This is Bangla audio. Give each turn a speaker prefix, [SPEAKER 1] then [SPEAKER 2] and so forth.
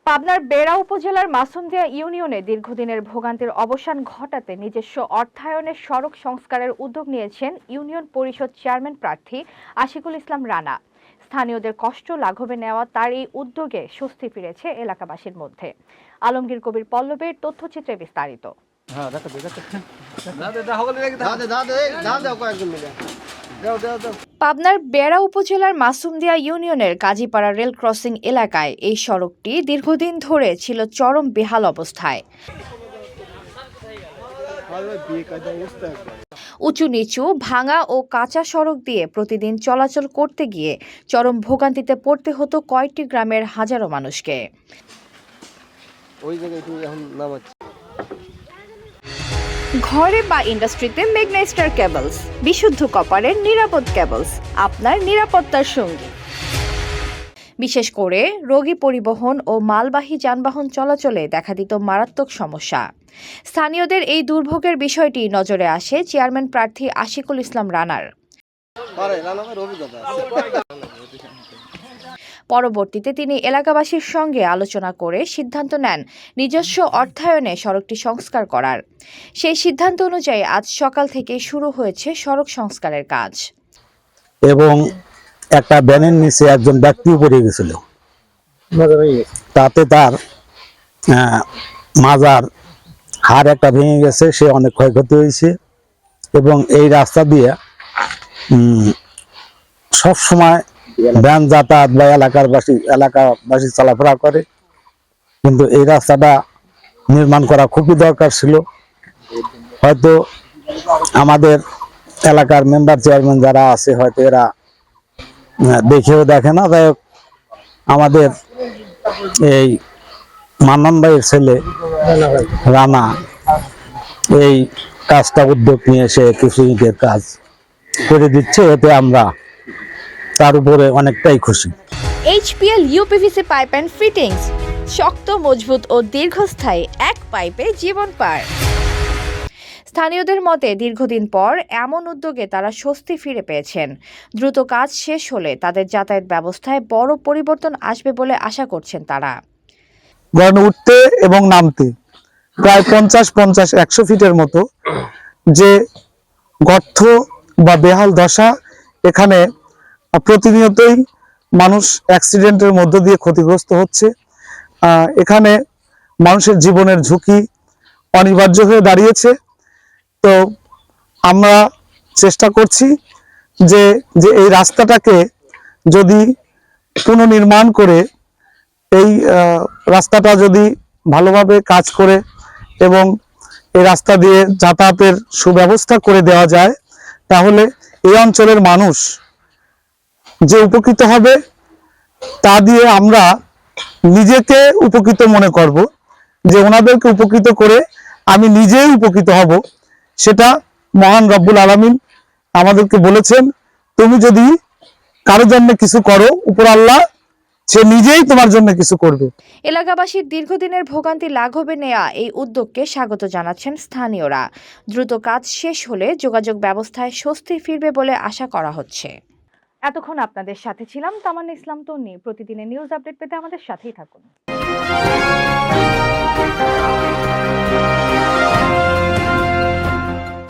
[SPEAKER 1] পাবনার বেড়া উপজেলার মাসুমদিয়া ইউনিয়নে দীর্ঘদিনের ভোগান্তির অবসান ঘটাতে নিজস্ব অর্থায়নের সড়ক সংস্কারের উদ্যোগ নিয়েছেন ইউনিয়ন পরিষদ চেয়ারম্যান প্রার্থী আশিকুল ইসলাম রানা। স্থানীয়দের কষ্ট লাঘবে নেওয়া তার এই উদ্যোগে স্বস্তি ফিরেছে এলাকাবাসীর মধ্যে। আলমগীর কবির পল্লবের তথ্যচিত্রে বিস্তারিত। পাবনার বেড়া উপজেলার মাসুমদিয়া ইউনিয়নের গাজীপাড়া রেল ক্রসিং এলাকায় এই সড়কটি দীর্ঘদিন ধরে ছিল চরম বেহাল অবস্থায়। উঁচু নিচু ভাঙা ও কাঁচা সড়ক দিয়ে প্রতিদিন চলাচল করতে গিয়ে চরম ভোগান্তিতে পড়তে হতো কয়েকটি গ্রামের হাজারো মানুষকে। ঘরে বা ইন্ডাস্ট্রিতে ম্যাগনেস্টার কেবলস, বিশুদ্ধ কপারের নিরাপদ কেবলস, আপনার নিরাপত্তার সঙ্গী। বিশেষ করে রোগী পরিবহন ও মালবাহী যানবাহন চলাচলে দেখা দিত মারাত্মক সমস্যা। স্থানীয়দের এই দুর্ভোগের বিষয়টি নজরে আসে চেয়ারম্যান প্রার্থী আশিকুল ইসলাম রানার। পরবর্তীতে তিনি এলাকাবাসীর সঙ্গে আলোচনা করে সিদ্ধান্ত নেন নিজস্ব অর্থায়নে সড়কটি সংস্কার করার। সেই সিদ্ধান্ত অনুযায়ী আজ সকাল থেকে শুরু হয়েছে সড়ক সংস্কারের কাজ।
[SPEAKER 2] এবং একটা ব্যানের নিচে একজন ব্যক্তি পড়ে গেছিল, তাতে তার মাজার হাড় একটা ভেঙে গেছে, সে অনেক ক্ষয়ক্ষতি হয়েছে। এবং এই রাস্তা দিয়ে সব সময় ভ্যান যাতায়াত বা এলাকাবাসী চলাফেরা করে, কিন্তু এই রাস্তাটা নির্মাণ করা খুবই দরকার ছিল। হয়তো আমাদের এলাকার মেম্বার চেয়ারম্যান যারা আছে হয়তো এরা দেখেও দেখে না। যাই হোক, আমাদের এই মান্নান ভাইয়ের ছেলে রানা এই কাজটা উদ্যোগ নিয়ে এসে কিছু ইটের কাজ করে দিচ্ছে, এতে আমরা তার উপরে অনেকটাই খুশি।
[SPEAKER 1] HPL uPVC pipe and fittings, শক্ত মজবুত ও দীর্ঘস্থায়ী এক পাইপে জীবন পার। স্থানীয়দের মতে দীর্ঘদিন পর এমন উদ্যোগে তারা স্বস্তি ফিরে পেয়েছেন। দ্রুত কাজ শেষ হলে তাদের যাতায়াত ব্যবস্থায় বড় পরিবর্তন আসবে বলে আশা করছেন তারা।
[SPEAKER 2] উঠতে এবং নামতে প্রায় 50-100 ফিটের মতো যে গর্ত বা বেহাল দশা, এখানে প্রতিনিয়তই মানুষ অ্যাক্সিডেন্টের মধ্য দিয়ে ক্ষতিগ্রস্ত হচ্ছে। এখানে মানুষের জীবনের ঝুঁকি অনিবার্য হয়ে দাঁড়িয়েছে। তো আমরা চেষ্টা করছি যে এই রাস্তাটাকে যদি পুনর্নির্মাণ করে এই রাস্তাটা যদি ভালোভাবে কাজ করে এবং এই রাস্তা দিয়ে যাতায়াতের সুব্যবস্থা করে দেওয়া যায়, তাহলে এই অঞ্চলের মানুষ যে উপকৃত হবে তা দিয়ে আমরা নিজেকে উপকৃত মনে করব, যে ওনাদেরকে উপকৃত করে আমি নিজেই উপকৃত হব। সেটা মহান রব্বুল আলামিন আমাদেরকে বলেছেন, তুমি যদি কারো জন্য কিছু করো, উপর আল্লাহ সে নিজেই তোমার জন্য কিছু করবে।
[SPEAKER 1] এলাকাবাসীর দীর্ঘদিনের ভোগান্তি লাঘবে নেওয়া এই উদ্যোগকে স্বাগত জানাচ্ছেন স্থানীয়রা। দ্রুত কাজ শেষ হলে যোগাযোগ ব্যবস্থায় স্বস্তি ফিরবে বলে আশা করা হচ্ছে। এতক্ষণ আপনাদের সাথে ছিলাম তামান্না ইসলাম তন্নি। প্রতিদিনের নিউজ আপডেট পেতে আমাদের সাথেই থাকুন।